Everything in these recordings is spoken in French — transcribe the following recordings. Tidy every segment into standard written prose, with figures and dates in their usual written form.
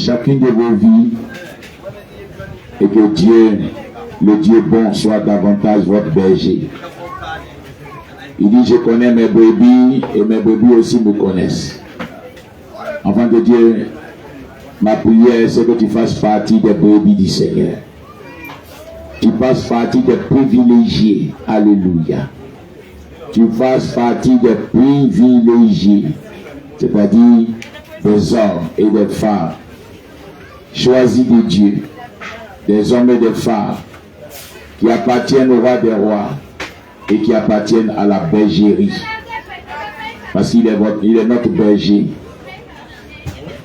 chacune de vos vies et que Dieu, le Dieu bon, soit davantage votre berger. Il dit, je connais mes brebis et mes brebis aussi me connaissent. Enfant de Dieu, ma prière, c'est que tu fasses partie des brebis du Seigneur. Tu fasses partie des privilégiés. Alléluia. Tu fasses partie des privilégiés. C'est-à-dire des hommes et des femmes choisis de Dieu. Des hommes et des femmes qui appartiennent au roi des rois et qui appartiennent à la bergerie. Parce qu'il est notre berger.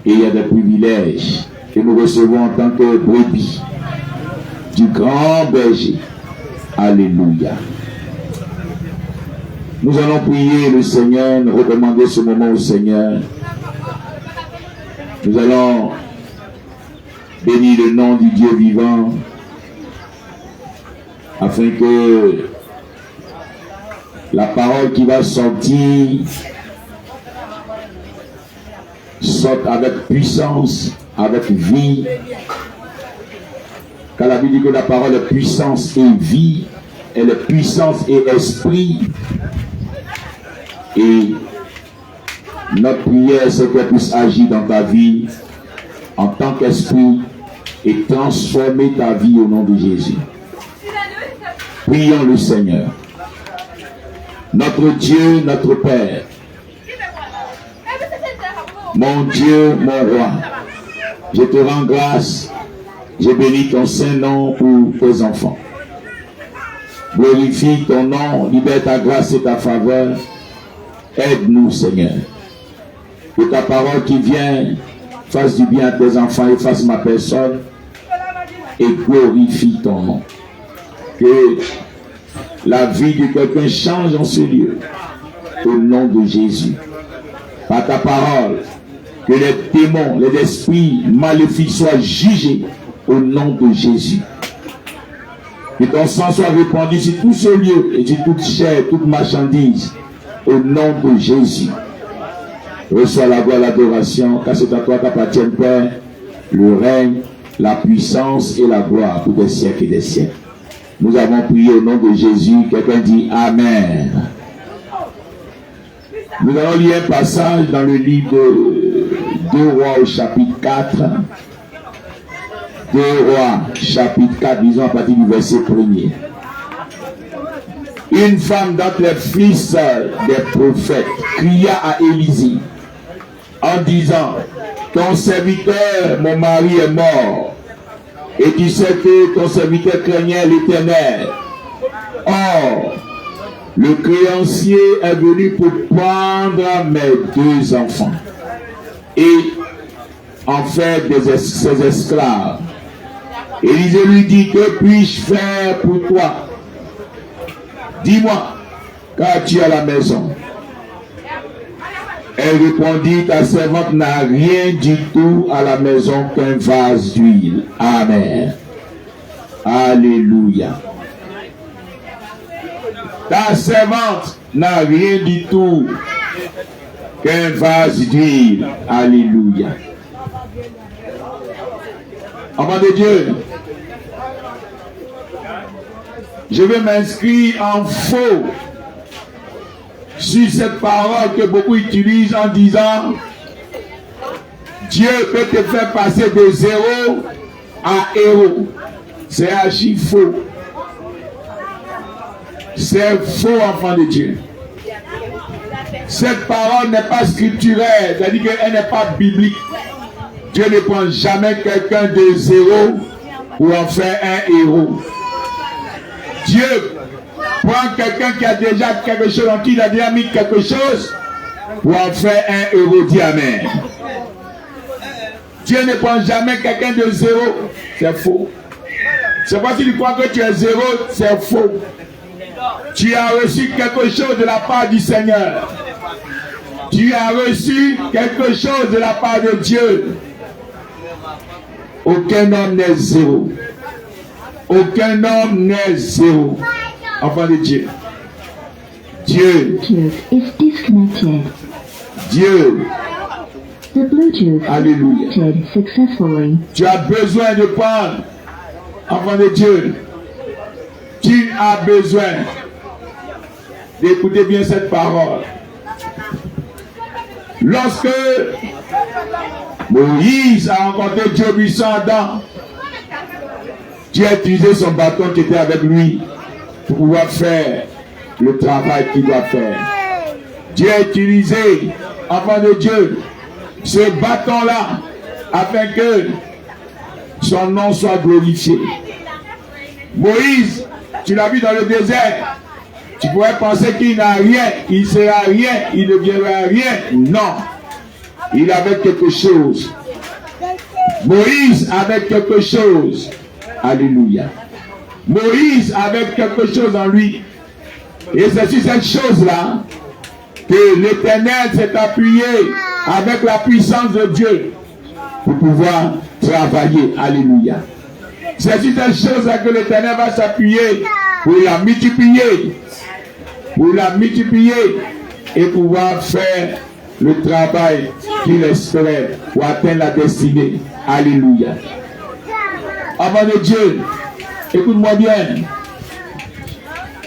Et il y a des privilèges que nous recevons en tant que brebis du grand berger. Alléluia. Nous allons prier le Seigneur, nous recommander ce moment au Seigneur. Nous allons bénir le nom du Dieu vivant afin que la parole qui va sortir sorte avec puissance, avec vie. Car la Bible dit que la parole est puissance et vie, elle est puissance et esprit. Et notre prière, c'est qu'elle puisse agir dans ta vie en tant qu'esprit et transformer ta vie au nom de Jésus. Prions le Seigneur. Notre Dieu, notre Père, mon Dieu, mon roi, je te rends grâce, je bénis ton Saint-Nom pour tes enfants. Glorifie ton nom, libère ta grâce et ta faveur. Aide-nous, Seigneur. Que ta parole qui vient fasse du bien à tes enfants et fasse ma personne et glorifie ton nom. Que la vie de quelqu'un change en ce lieu. Au nom de Jésus. Par ta parole, que les démons, les esprits maléfiques soient jugés au nom de Jésus. Que ton sang soit répandu sur tout ce lieu et sur toute chair, toute marchandise. Au nom de Jésus. Reçois la gloire, l'adoration, car c'est à toi qu'appartiennent, Père, le règne, la puissance et la gloire pour des siècles et des siècles. Nous avons prié au nom de Jésus. Quelqu'un dit Amen. Nous allons lire un passage dans le livre de 2 Rois au chapitre 4. 2 Rois, chapitre 4, disons à partir du verset 1er. Une femme d'entre les fils des prophètes cria à Élisée en disant, ton serviteur, mon mari est mort, et tu sais que ton serviteur craignait l'Éternel. Or, le créancier est venu pour prendre mes 2 enfants et en faire ses esclaves. Élisée lui dit, que puis-je faire pour toi? Dis-moi, car tu es à la maison. Elle répondit, ta servante n'a rien du tout à la maison qu'un vase d'huile. Amen. Alléluia. Ta servante n'a rien du tout qu'un vase d'huile. Alléluia. Enfant de Dieu, je vais m'inscrire en faux sur cette parole que beaucoup utilisent en disant Dieu peut te faire passer de 0 à héros. C'est archi faux. C'est faux, enfant de Dieu. Cette parole n'est pas scripturelle, c'est-à-dire qu'elle n'est pas biblique. Dieu ne prend jamais quelqu'un de 0 pour en faire un héros. Dieu prend quelqu'un qui a déjà quelque chose, en qui il a déjà mis quelque chose, pour en faire un héros. Dis Amen. Dieu ne prend jamais quelqu'un de 0. C'est faux. C'est pas si tu crois que tu es 0, c'est faux. Tu as reçu quelque chose de la part du Seigneur. Tu as reçu quelque chose de la part de Dieu. Aucun homme n'est 0. Aucun homme n'est 0. Enfant de Dieu. Dieu The Bluetooth Alléluia. connected successfully. Tu as besoin de prendre, enfant de Dieu, tu as besoin d'écouter bien cette parole. Lorsque Moïse a rencontré Dieu puissant Adam, Dieu a utilisé son bâton qui était avec lui pour pouvoir faire le travail qu'il doit faire. Dieu a utilisé, enfant de Dieu, ce bâton-là afin que son nom soit glorifié. Moïse, tu l'as vu dans le désert, tu pourrais penser qu'il n'a rien, il ne sera rien, il ne viendra rien. Non, il avait quelque chose. Moïse avait quelque chose. Alléluia. Moïse avait quelque chose en lui. Et c'est sur cette chose-là que l'Éternel s'est appuyé avec la puissance de Dieu pour pouvoir travailler. Alléluia. C'est sur cette chose-là que l'Éternel va s'appuyer pour la multiplier. Pour la multiplier et pouvoir faire le travail qu'il espérait pour atteindre la destinée. Alléluia. Avant de Dieu, écoute-moi bien.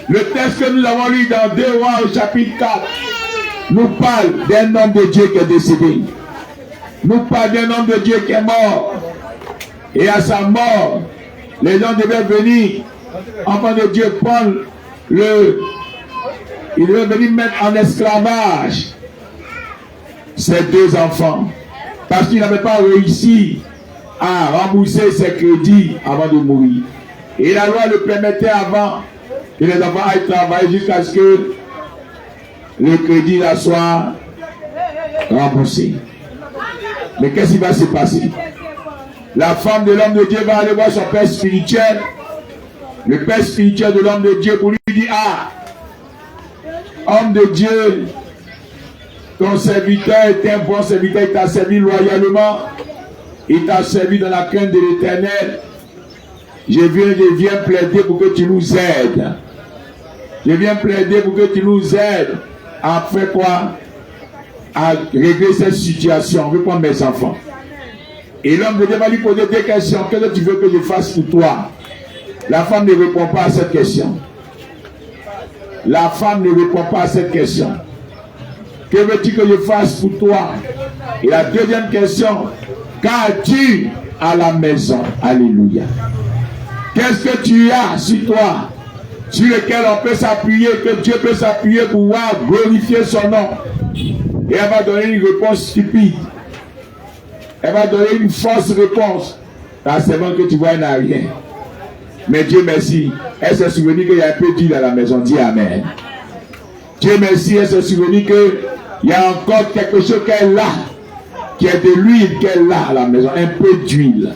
Le texte que nous avons lu dans 2 Rois au chapitre 4 nous parle d'un homme de Dieu qui est décédé. Nous parle d'un homme de Dieu qui est mort. Et à sa mort, les gens devaient venir, enfant de Dieu, prendre il devait venir mettre en esclavage ses 2 enfants. Parce qu'il n'avait pas réussi à rembourser ses crédits avant de mourir. Et la loi le permettait avant que les enfants aillent travailler jusqu'à ce que le crédit là soit remboursé. Mais qu'est-ce qui va se passer? La femme de l'homme de Dieu va aller voir son père spirituel. Le père spirituel de l'homme de Dieu pour lui dire: ah, homme de Dieu, ton serviteur est un bon serviteur, il t'a servi loyalement, il t'a servi dans la crainte de l'Éternel. Je viens plaider pour que tu nous aides. Je viens plaider pour que tu nous aides à faire quoi? À régler cette situation. Je prends mes enfants. Et l'homme de Dieu va lui poser 2 questions. Qu'est-ce que tu veux que je fasse pour toi? La femme ne répond pas à cette question. La femme ne répond pas à cette question. Que veux-tu que je fasse pour toi? Et la deuxième question: qu'as-tu à la maison? Alléluia. Qu'est-ce que tu as sur toi, sur lequel on peut s'appuyer, que Dieu peut s'appuyer pour pouvoir glorifier son nom? Et elle va donner une réponse stupide. Elle va donner une fausse réponse. Là, c'est bon que tu vois, elle n'a rien. Mais Dieu merci, elle s'est souvenue qu'il y a un peu d'huile à la maison. Dis Amen. Dieu merci, elle s'est souvenue qu'il y a encore quelque chose qu'elle a, qui est de l'huile qu'elle a à la maison, un peu d'huile.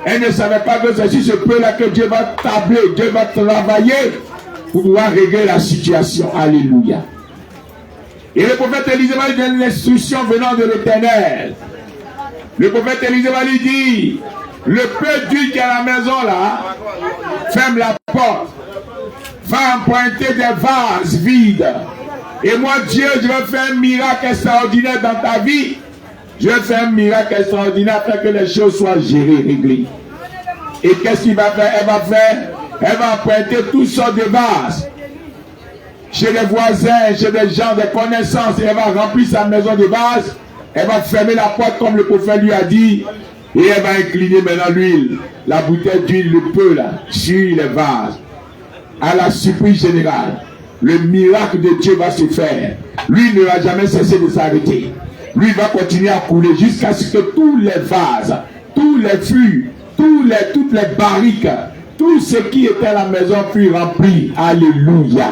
Elle ne savait pas que c'est sur ce peu-là que Dieu va tabler, Dieu va travailler pour pouvoir régler la situation. Alléluia. Et le prophète Élisée va lui donner une instruction venant de l'Éternel. Le prophète Élisée va lui dire: le peu d'huile qui est à la maison là, ferme la porte, va emprunter des vases vides. Et moi, Dieu, je vais faire un miracle extraordinaire dans ta vie. Je vais faire un miracle extraordinaire afin que les choses soient gérées, réglées. Et qu'est-ce qu'il va faire? Elle va emprunter toutes sortes de vases. Chez les voisins, chez des gens, des connaissances. Et elle va remplir sa maison de vases. Elle va fermer la porte comme le prophète lui a dit. Et elle va incliner maintenant l'huile, la bouteille d'huile, le peu là, sur les vases. À la surprise générale, le miracle de Dieu va se faire. Lui ne va jamais cesser de s'arrêter. Lui va continuer à couler jusqu'à ce que tous les vases, tous les fûts, toutes les barriques, tout ce qui était à la maison fut rempli. Alléluia.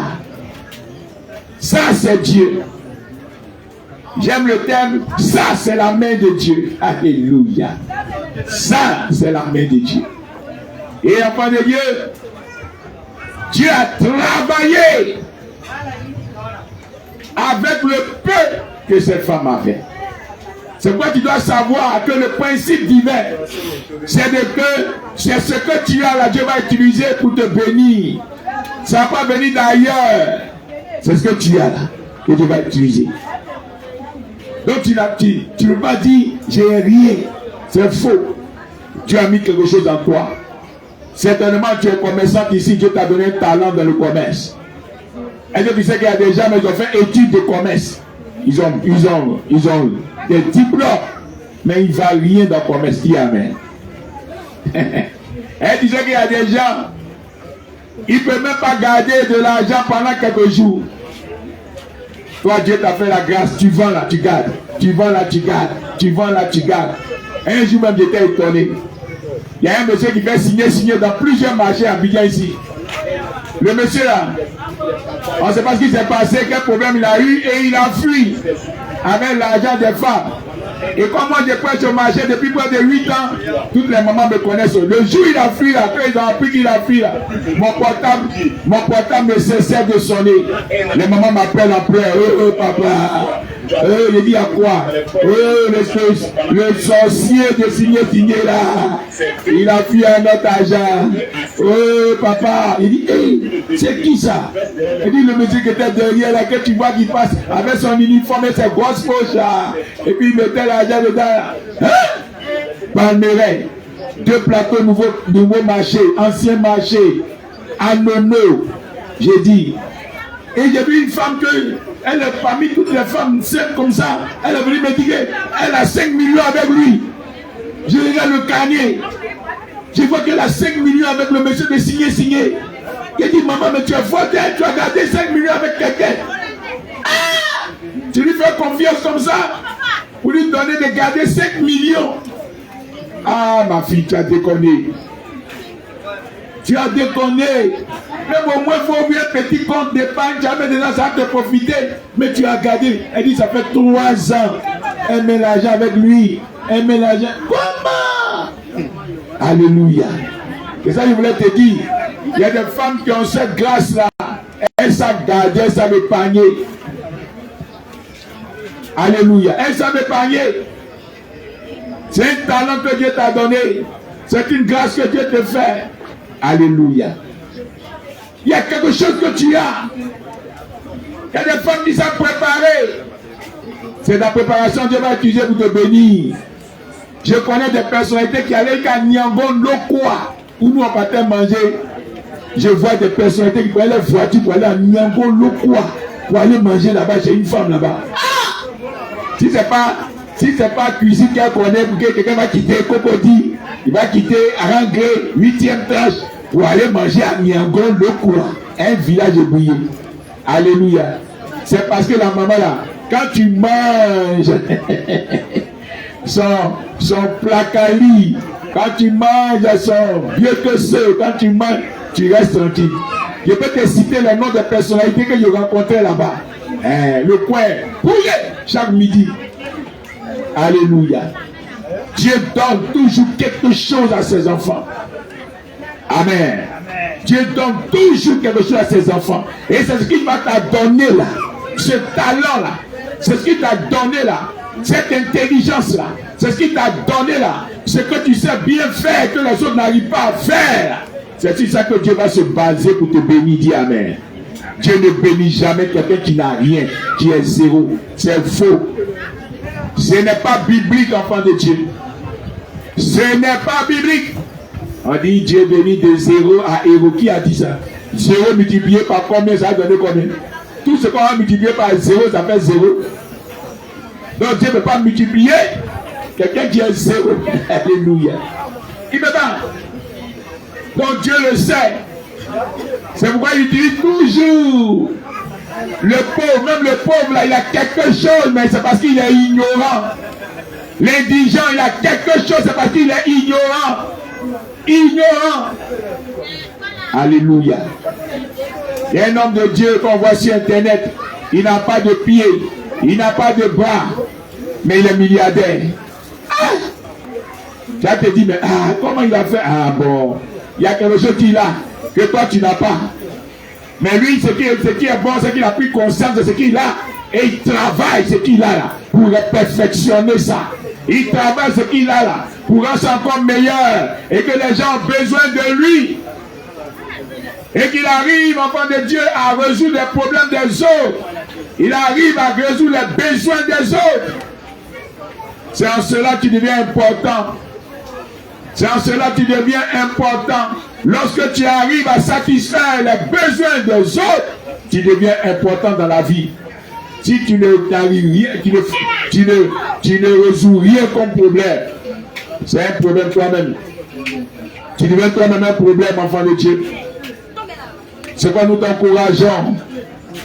Ça c'est Dieu. J'aime le terme, ça c'est la main de Dieu. Alléluia. Ça c'est la main de Dieu. Et enfant de Dieu, Dieu a travaillé avec le peu que cette femme avait. C'est quoi tu dois savoir que le principe divin, c'est ce que tu as là, Dieu va utiliser pour te bénir. Ça va pas venir d'ailleurs. C'est ce que tu as là que Dieu va utiliser. Donc tu ne peux pas dire j'ai rien. C'est faux. Tu as mis quelque chose en toi. Certainement tu es commerçant ici, Dieu t'a donné un talent dans le commerce. Est-ce que tu sais qu'il y a des gens qui ont fait études de commerce? Ils ont des diplômes, mais ils ne valent rien dans le commerce. Qui amène? Et tu sais qu'il y a des gens, ils ne peuvent même pas garder de l'argent pendant quelques jours. Toi, Dieu t'a fait la grâce, tu vends là, tu gardes. Tu vends là, tu gardes. Tu vends là, tu gardes. Un jour même, j'étais étonné. Il y a un monsieur qui fait signer dans plusieurs marchés à Abidjan ici. Le monsieur là, on ne sait pas ce qui s'est passé, quel problème il a eu, et il a fui avec l'argent des femmes. Et comme moi je prêche au marché depuis près de 8 ans, toutes les mamans me connaissent. Le jour où il a fui là, quand ils ont appris qu'il a fui là, mon portable ne cessait de sonner. Les mamans m'appellent en pleurs. Oh papa. Il dit à quoi? Le sorcier de signer là, il a fui un autre agent. Oh papa. Il dit, hey, c'est qui ça? Il dit le monsieur qui était derrière là, que tu vois qui passe avec son uniforme et ses grosses poches là. Et puis il mettait l'argent dedans là. Hein? Palmeraie, 2 plateaux nouveau marché, ancien marché, à Nono, j'ai dit. Et j'ai vu une femme que, elle est parmi toutes les femmes simples comme ça. Elle est venue me dire qu'elle a 5 millions avec lui. Je regarde le carnet. Je vois qu'elle a 5 millions avec le monsieur de signer. Il dit, maman, mais tu es forte, tu as gardé 5 millions avec quelqu'un. Ah! Tu lui fais confiance comme ça pour lui donner de garder 5 millions. Ah, ma fille, tu as déconné. Tu as déconné. Même au moins, il faut ouvrir un petit compte d'épargne. Jamais dedans, ça va te profiter. Mais tu as gardé. Elle dit, ça fait 3 ans. Elle met l'argent avec lui. Elle met l'argent. Comment? Alléluia. C'est ça que je voulais te dire. Il y a des femmes qui ont cette grâce-là. Elles savent garder, elles savent épargner. Alléluia. Elles savent épargner. C'est un talent que Dieu t'a donné. C'est une grâce que Dieu te fait. Alléluia. Il y a quelque chose que tu as. Il y a des femmes qui savent préparer. C'est la préparation que Dieu va utiliser pour te bénir. Je connais des personnalités qui allaient à Nyangon Lokwa, où nous on partait manger. Je vois des personnalités qui prenaient leur voiture pour aller à Nyangon Lokwa, pour aller manger là-bas chez une femme là-bas. Ah! Si c'est pas cuisine qu'elle connaît, pour que quelqu'un va quitter Cocody, il va quitter Arangré, 8e tranche, pour aller manger à Nyangon Lokwa, un village ébouillé. Alléluia. C'est parce que la maman là, quand tu manges son placali, quand tu manges son vieux que c'est, quand tu manges, tu restes tranquille. Je peux te citer les noms des personnalités que j'ai rencontrées là-bas. Le coin, pouillé, chaque midi. Alléluia. Dieu donne toujours quelque chose à ses enfants. Amen. Dieu donne toujours quelque chose à ses enfants. Et c'est ce qu'il va te donner là. Ce talent là. C'est ce qu'il t'a donné là. Cette intelligence là. C'est ce qu'il t'a donné là. Ce que tu sais bien faire que les autres n'arrivent pas à faire. C'est sur ça que Dieu va se baser pour te bénir. Dis amen. Dieu ne bénit jamais quelqu'un qui n'a rien, qui est zéro. C'est faux. Ce n'est pas biblique, enfant de Dieu. Ce n'est pas biblique. On dit Dieu bénit de 0 à héros. Qui a dit ça? 0 multiplié par combien, ça va donner combien? Tout ce qu'on va multiplier par 0, ça fait 0. Donc Dieu ne peut pas multiplier quelqu'un qui est 0. Alléluia. Il ne peut pas. Donc Dieu le sait. C'est pourquoi il dit toujours. Le pauvre, même le pauvre là, il a quelque chose, mais c'est parce qu'il est ignorant. L'indigent, il a quelque chose, c'est parce qu'il est ignorant. Ignorant. Alléluia. Il y a un homme de Dieu qu'on voit sur internet. Il n'a pas de pieds, il n'a pas de bras, mais il est milliardaire. Ah! Tu vas te dire, mais comment il a fait? Ah bon, il y a quelque chose qu'il a que toi tu n'as pas. Mais lui, ce qui est bon, c'est qu'il a pris conscience de ce qu'il a. Et il travaille ce qu'il a là pour perfectionner ça. Il travaille ce qu'il a là pour rendre ça encore meilleur. Et que les gens ont besoin de lui. Et qu'il arrive, enfant de Dieu, à résoudre les problèmes des autres. Il arrive à résoudre les besoins des autres. C'est en cela que tu deviens important. C'est en cela que tu deviens important. Lorsque tu arrives à satisfaire les besoins des autres, tu deviens important dans la vie. Si tu n'arrives rien, tu ne résous rien comme problème, c'est un problème toi-même. Tu deviens toi-même un problème, enfant de Dieu. C'est quoi nous t'encourageons.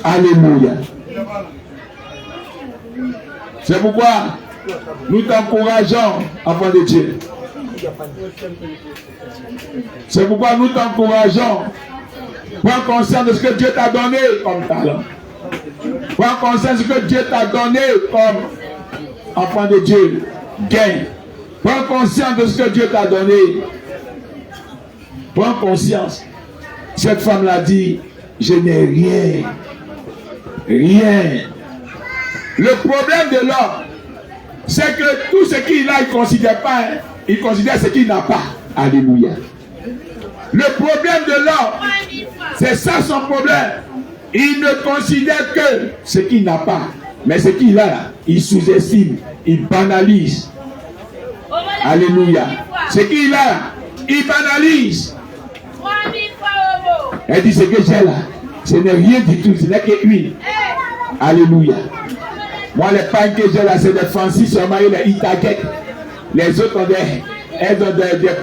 Alléluia. C'est pourquoi nous t'encourageons, enfant de Dieu. C'est pourquoi nous t'encourageons. Prends conscience de ce que Dieu t'a donné comme talent. Prends conscience de ce que Dieu t'a donné comme enfant de Dieu. Gain. Prends conscience de ce que Dieu t'a donné. Prends conscience. Cette femme l'a dit, je n'ai rien. Rien. Le problème de l'homme, c'est que tout ce qu'il a, il ne considère pas. Hein. Il considère ce qu'il n'a pas. Alléluia. Le problème de l'homme, c'est ça son problème. Il ne considère que ce qu'il n'a pas. Mais ce qu'il a, il sous-estime, il banalise. Alléluia. Ce qu'il a, il banalise. Elle dit ce que j'ai là, ce n'est rien du tout, ce n'est que huile. Alléluia. Moi, les pains que j'ai là, c'est des Francis, seulement les Itaguettes. Les autres ont des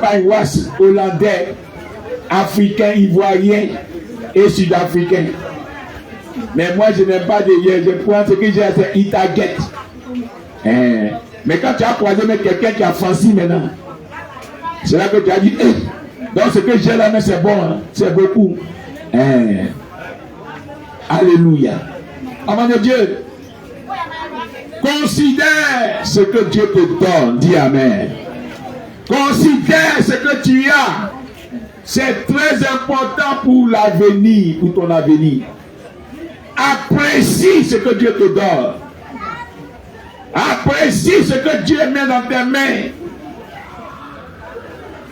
pains was hollandais, africains, ivoiriens et sud-africains. Mais moi, je n'aime pas de hier. Je prends ce que j'ai, c'est Itaguette. Mais quand tu as croisé quelqu'un qui a Francis maintenant, c'est là que tu as dit, donc ce que j'ai là, mais c'est bon, hein? C'est beaucoup. Alléluia. Avant de Dieu, considère ce que Dieu te donne. Dis Amen. Considère ce que tu as. C'est très important pour l'avenir, pour ton avenir. Apprécie ce que Dieu te donne. Apprécie ce que Dieu met dans tes mains.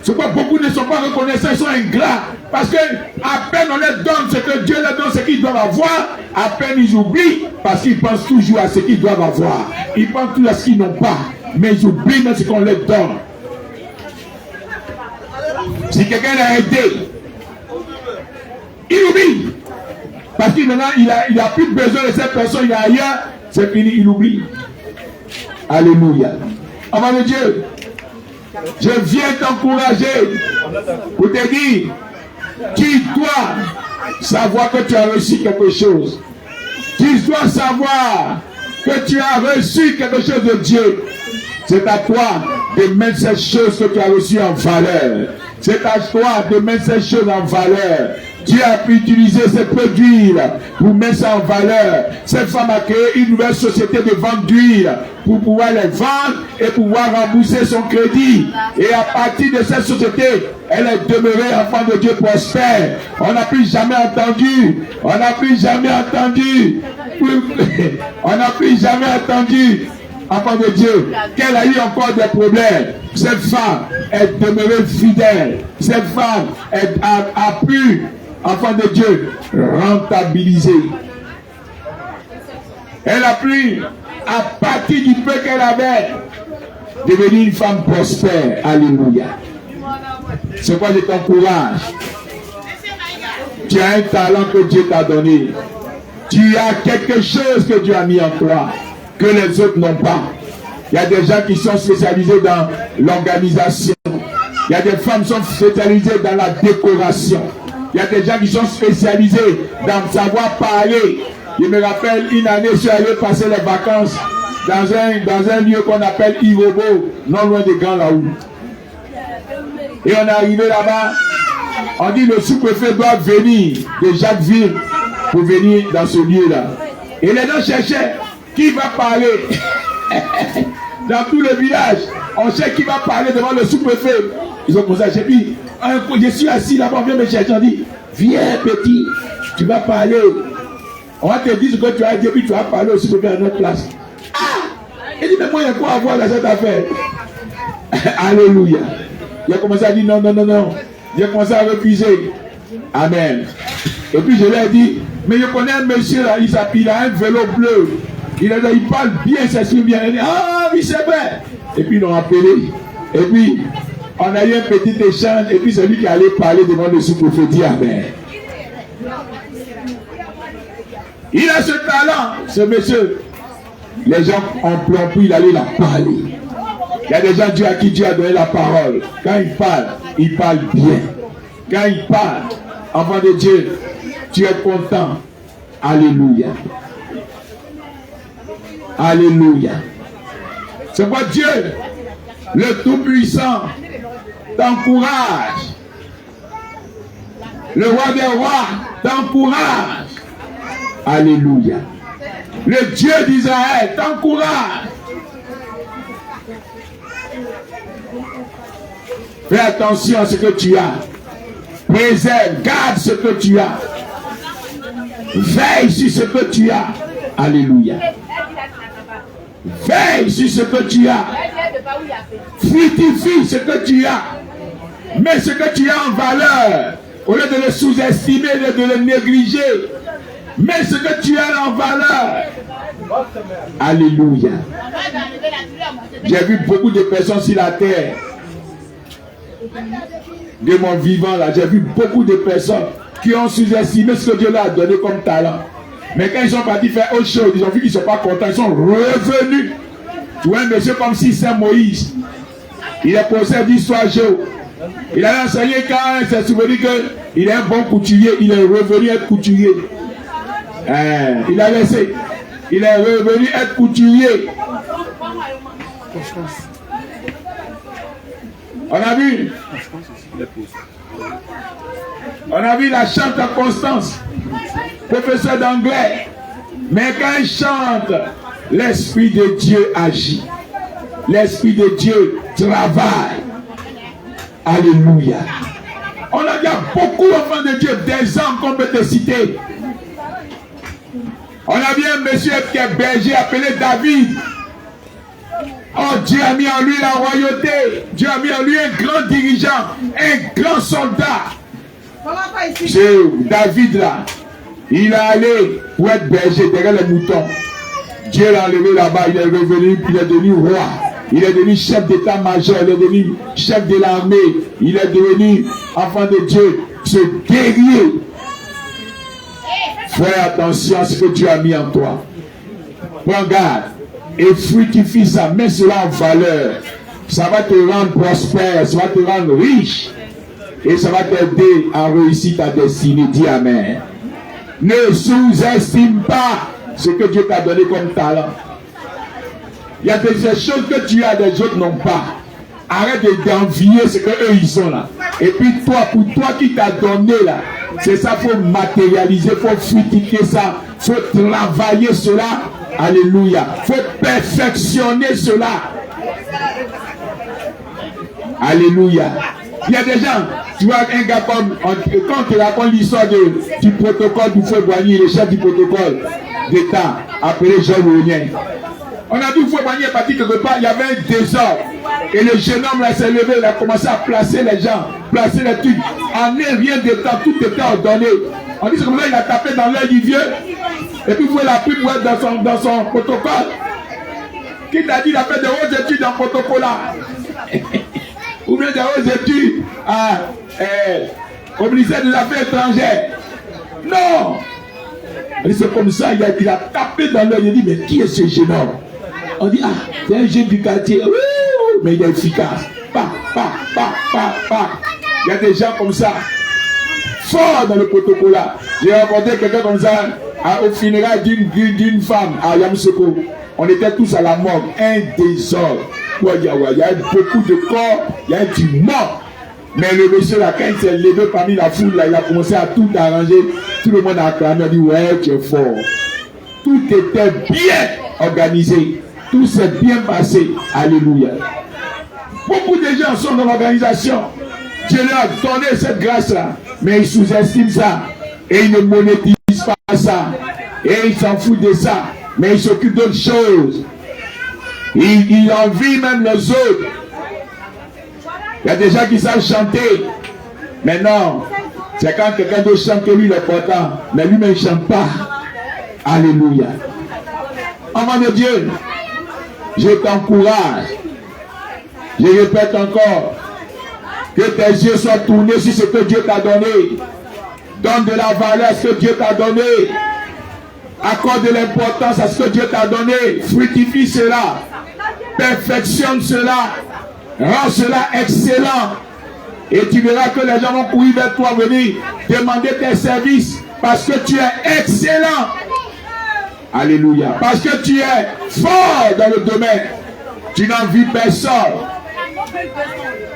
C'est pourquoi beaucoup ne sont pas reconnaissants, ils sont ingrats. Parce que à peine on leur donne ce que Dieu leur donne, ce qu'ils doivent avoir, à peine ils oublient, parce qu'ils pensent toujours à ce qu'ils doivent avoir. Ils pensent toujours à ce qu'ils n'ont pas, mais ils oublient même ce qu'on leur donne. Si quelqu'un l'a aidé, il oublie. Parce que maintenant il a plus besoin de cette personne, il est ailleurs, c'est fini, il oublie. Alléluia. Avant de Dieu, je viens t'encourager pour te dire, tu dois savoir que tu as reçu quelque chose. Tu dois savoir que tu as reçu quelque chose de Dieu. C'est à toi de mettre ces choses que tu as reçues en valeur. C'est à toi de mettre ces choses en valeur. Dieu a pu utiliser ces produits pour mettre ça en valeur. Cette femme a créé une nouvelle société de vente d'huile pour pouvoir les vendre et pouvoir rembourser son crédit. Et à partir de cette société, elle est demeurée enfant de Dieu prospère. On n'a plus jamais entendu, enfant de Dieu, qu'elle a eu encore des problèmes. Cette femme est demeurée fidèle. Cette femme a pu, enfant de Dieu, rentabiliser. Elle a pu, à partir du peu qu'elle avait, devenir une femme prospère. Alléluia. C'est quoi je t'encourage. Tu as un talent que Dieu t'a donné. Tu as quelque chose que Dieu a mis en toi, que les autres n'ont pas. Il y a des gens qui sont spécialisés dans l'organisation. Il y a des femmes qui sont spécialisées dans la décoration. Il y a des gens qui sont spécialisés dans le savoir parler. Je me rappelle une année, je suis allé passer les vacances dans un lieu qu'on appelle Irobo, non loin de Grand Laou. Et on est arrivé là-bas. On dit le sous-préfet doit venir de Jacquesville pour venir dans ce lieu-là. Et les gens cherchaient qui va parler. Dans tout le village, on sait qui va parler devant le sous-préfet. Ils ont commencé à chercher. Puis, je suis assis là-bas, on vient me chercher. On dit, viens petit, tu vas parler. On va te dire ce que tu as dit, puis tu vas parler au sous-préfet à notre place. Ah! Il dit, mais moi, il y a quoi à voir dans cette affaire? Alléluia. Il a commencé à dire, non. Il a commencé à refuser. Amen. Et puis je lui ai dit, mais je connais un monsieur là, il a un vélo bleu. Il parle bien, c'est sûr bien. Il dit, ah oui, c'est vrai. Et puis ils l'ont appelé. Et puis, on a eu un petit échange. Et puis celui qui allait parler devant le sous-préfet dit Amen. Il a ce talent, ce monsieur. Les gens ont plombé, il allait la parler. Il y a des gens à qui Dieu a donné la parole. Quand il parle bien. Quand il parle, enfant de Dieu, tu es content. Alléluia. Alléluia. C'est quoi Dieu, le Tout-Puissant, t'encourage. Le roi des rois t'encourage. Alléluia. Le Dieu d'Israël t'encourage. Fais attention à ce que tu as. Préserve, garde ce que tu as. Veille sur ce que tu as. Alléluia. Veille sur ce que tu as. Fructifie ce que tu as. Mets ce que tu as en valeur. Au lieu de le sous-estimer, de le négliger. Mets ce que tu as en valeur. Alléluia. J'ai vu beaucoup de personnes sur la terre. De mon vivant là, j'ai vu beaucoup de personnes qui ont sous-estimé ce que Dieu leur a donné comme talent. Mais quand ils sont partis faire autre chose, ils ont vu qu'ils ne sont pas contents, ils sont revenus. Tu vois un monsieur comme si c'est Moïse. Il est professeur d'histoire géo. Il a enseigné quand il s'est souvenu qu'il est un bon couturier, il est revenu être couturier. Il a laissé. Il est revenu être couturier. On a vu. On a vu la chante à Constance, professeur d'anglais. Mais quand il chante, l'Esprit de Dieu agit. L'Esprit de Dieu travaille. Alléluia. On a dit beaucoup d'enfants de Dieu, des hommes qu'on peut te citer. On a vu un monsieur qui est berger appelé David. Oh, Dieu a mis en lui la royauté. Dieu a mis en lui un grand dirigeant, un grand soldat. C'est David là. Il est allé pour être berger derrière les moutons. Dieu l'a enlevé là-bas, il est revenu, il est devenu roi. Il est devenu chef d'état-major, il est devenu chef de l'armée. Il est devenu enfant de Dieu, ce guerrier. Fais attention à ce que Dieu a mis en toi. Prends garde et fructifie ça, mets cela en valeur. Ça va te rendre prospère, ça va te rendre riche. Et ça va t'aider à réussir ta destinée. Dis Amen. Ne sous-estime pas ce que Dieu t'a donné comme talent. Il y a des choses que tu as, des autres n'ont pas. Arrête d'envier ce qu'eux ils ont là. Et puis toi, pour toi qui t'a donné là, c'est ça, il faut matérialiser, il faut fructifier ça, il faut travailler cela. Alléluia. Il faut perfectionner cela. Alléluia. Il y a des gens, tu vois un gars comme, quand tu racontes l'histoire du protocole du Fouet-Boigny, le chef du protocole d'État, appelé Jean Lourien. On a vu Fouet-Boigny est parti quelque part, il y avait un désordre. Et le jeune homme là s'est levé, il a commencé à placer les gens, placer les trucs. En rien de temps, tout était ordonné. On dit c'est comme ça, il a tapé dans l'œil du vieux. Et puis vous voyez la pub dans son protocole. Qui t'a dit qu'il a fait de hautes études dans le protocole là? Ou bien des hautes études au ministère des Affaires étrangères. Non! C'est comme ça, il a tapé dans l'œil, il a dit, mais qui est ce jeune homme? On dit, c'est un jeune du quartier. Mais il est efficace. Il y a des gens comme ça, forts dans le protocole là. J'ai rencontré quelqu'un comme ça au funérail d'une femme à Yamoussoukro. On était tous à la morgue. Un désordre. Il y a beaucoup de corps, il y a du mort. Mais le monsieur là, quand il s'est levé parmi la foule là, il a commencé à tout arranger. Tout le monde a acclamé, a dit ouais, tu es fort. Tout était bien organisé. Tout s'est bien passé. Alléluia. Beaucoup de gens sont dans l'organisation. Dieu leur a donné cette grâce-là. Mais ils sous-estiment ça. Et ils ne monétisent pas ça. Et ils s'en foutent de ça. Mais ils s'occupent d'autres choses. Ils envient même les autres. Il y a des gens qui savent chanter. Mais non. C'est quand quelqu'un d'autre chante que lui, il est content. Mais lui-même, il ne chante pas. Alléluia. Enfant de Dieu, je t'encourage Je répète encore, que tes yeux soient tournés sur ce que Dieu t'a donné. Donne de la valeur à ce que Dieu t'a donné. Accorde de l'importance à ce que Dieu t'a donné. Fructifie cela. Perfectionne cela. Rends cela excellent. Et tu verras que les gens vont courir vers toi, venir demander tes services. Parce que tu es excellent. Alléluia. Parce que tu es fort dans le domaine. Tu n'envies personne.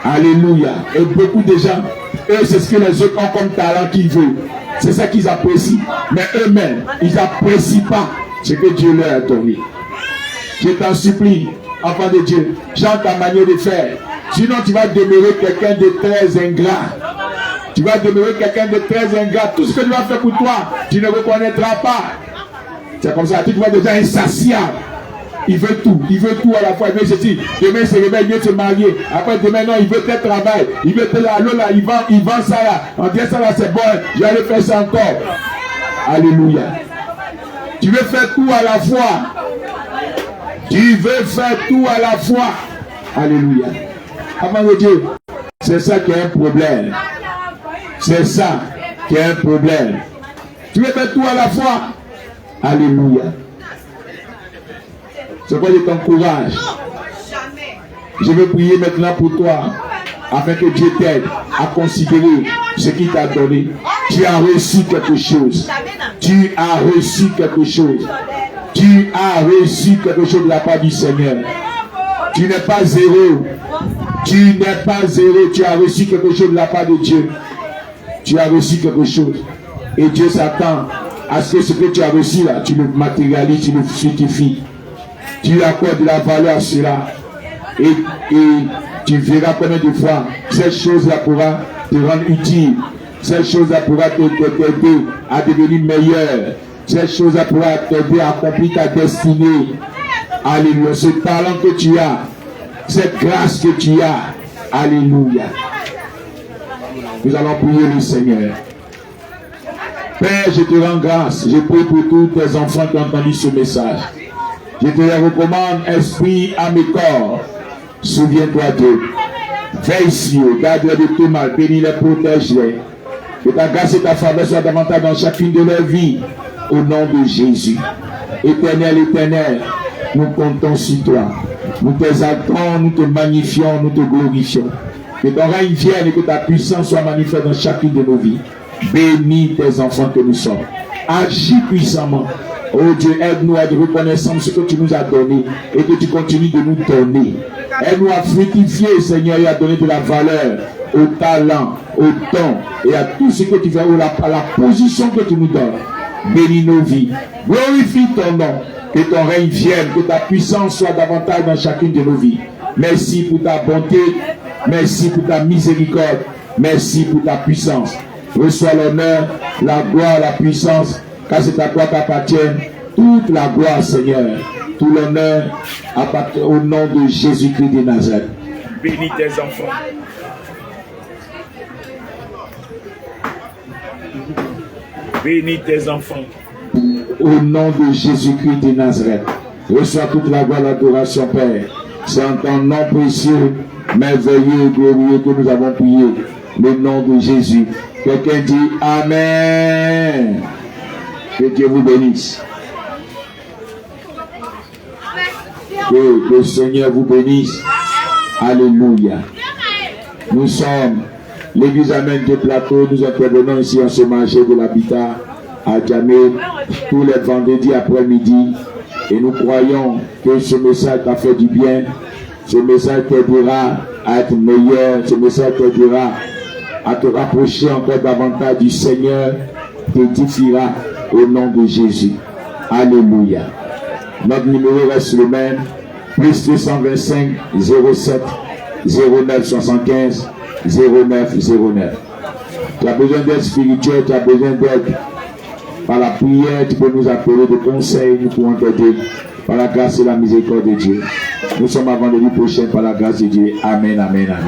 Alléluia. Et beaucoup de gens, eux, c'est ce que les autres ont comme talent qu'ils veulent. C'est ça qu'ils apprécient. Mais eux-mêmes, ils n'apprécient pas ce que Dieu leur a donné. Je t'en supplie, enfant de Dieu, change ta manière de faire. Sinon, tu vas demeurer quelqu'un de très ingrat. Tu vas demeurer quelqu'un de très ingrat. Tout ce que tu vas faire pour toi, tu ne reconnaîtras pas. C'est comme ça, tu vois déjà insatiable. Il veut tout à la fois. Il veut ceci. Demain, il se réveille, il veut se marier. Après, demain, non, il veut tel travail. Il veut tel là, là, il vend ça là. On dit ça là, c'est bon. Je vais aller faire ça encore. Alléluia. Tu veux faire tout à la fois. Tu veux faire tout à la fois. Alléluia. Avant de Dieu, c'est ça qui est un problème. C'est ça qui est un problème. Tu veux faire tout à la fois. Alléluia. C'est pourquoi je t'encourage. Je veux prier maintenant pour toi, afin que Dieu t'aide à considérer ce qu'il t'a donné. Tu as reçu quelque chose. Tu as reçu quelque chose. Tu as reçu quelque chose de la part du Seigneur. Tu n'es pas zéro. Tu n'es pas zéro. Tu as reçu quelque chose de la part de Dieu. Tu as reçu quelque chose. Et Dieu s'attend à ce que tu as reçu là, tu le matérialises, tu le fructifies. Tu accordes de la valeur à cela. Et tu verras combien de fois cette chose-là pourra te rendre utile. Cette chose-là pourra t'aider à devenir meilleur. Cette chose-là pourra t'aider à accomplir ta destinée. Alléluia. Ce talent que tu as, cette grâce que tu as. Alléluia. Nous allons prier le Seigneur. Père, je te rends grâce. Je prie pour tous tes enfants qui ont entendu ce message. Je te les recommande, esprit, âme et corps. Souviens-toi d'eux. Veille sur eux, garde-les de tout mal, bénis-les, protège-les. Que ta grâce et ta faveur soient davantage dans chacune de leurs vies. Au nom de Jésus. Éternel, éternel, nous comptons sur toi. Nous t'exaltons, nous te magnifions, nous te glorifions. Que ton règne vienne et que ta puissance soit manifeste dans chacune de nos vies. Bénis tes enfants que nous sommes. Agis puissamment. Oh Dieu, aide-nous à être reconnaissants de ce que tu nous as donné et que tu continues de nous donner. Aide-nous à fructifier, Seigneur, et à donner de la valeur au talent, au don et à tout ce que tu fais, à la position que tu nous donnes. Bénis nos vies. Glorifie ton nom. Que ton règne vienne, que ta puissance soit davantage dans chacune de nos vies. Merci pour ta bonté. Merci pour ta miséricorde. Merci pour ta puissance. Reçois l'honneur, la gloire, la puissance, car c'est à toi qu'appartient toute la gloire, Seigneur. Tout l'honneur appartient au nom de Jésus-Christ de Nazareth. Bénis tes enfants. Bénis tes enfants. Au nom de Jésus-Christ de Nazareth. Reçois toute la gloire, l'adoration, Père. C'est en ton nom précieux, merveilleux et glorieux que nous avons prié. Le nom de Jésus. Quelqu'un dit Amen. Que Dieu vous bénisse. Que le Seigneur vous bénisse. Alléluia. Nous sommes l'église Amen de Plateau. Nous intervenons ici en ce marché de l'habitat à Djamé tous les vendredis après-midi. Et nous croyons que ce message t'a fait du bien. Ce message t'aidera à être meilleur. Ce message t'aidera à te rapprocher encore davantage du Seigneur, t'édifiera au nom de Jésus. Alléluia. Notre numéro reste le même, plus 225 07 09 75 09 09. Tu as besoin d'aide spirituelle, tu as besoin d'aide par la prière, tu peux nous appeler de conseils, nous pouvons t'aider par la grâce et la miséricorde de Dieu. Nous sommes à vendredi prochain par la grâce de Dieu. Amen, amen, amen.